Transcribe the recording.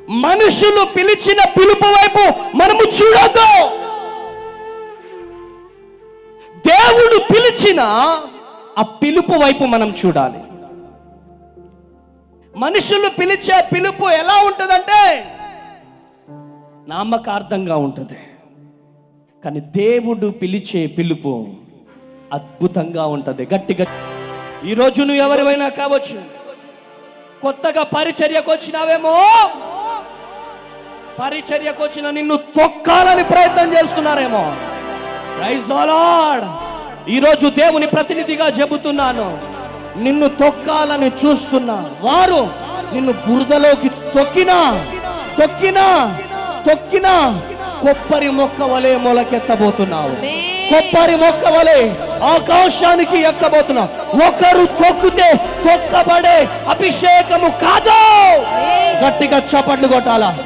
మనుషులు పిలిచిన పిలుపు వైపు మనము చూడొద్దు. దేవుడు పిలిచిన ఆ పిలుపు వైపు మనం చూడాలి. మనుషులు పిలిచే పిలుపు ఎలా ఉంటుందంటే నామకార్థంగా ఉంటుంది. కానీ దేవుడు పిలిచే పిలుపు అద్భుతంగా ఉంటుంది. గట్టిగా ఈరోజు నువ్వు ఎవరివైనా కావచ్చు, కొత్తగా పరిచర్యకు వచ్చినావేమో, పరిచర్యకు వచ్చిన నిన్ను తొక్కాలని ప్రయత్నం చేస్తున్నారేమో. Praise the lord. ఈరోజు దేవుని ప్రతినిధిగా చెబుతున్నాను, నిన్ను తొక్కాలని చూస్తున్నా వారు నిన్ను బురదలోకి తొక్కినా తొక్కినా తొక్కినా కొబ్బరి మొక్క వలె మొలకెత్తబోతున్నావు. కొబ్బరి మొక్క వలె ఆకాశానికి ఎక్కబోతున్నావు. ఒకరు తొక్కితే తొక్కబడే అభిషేకము కాదు. గట్టిగా చప్పట్లు కొట్టాలా?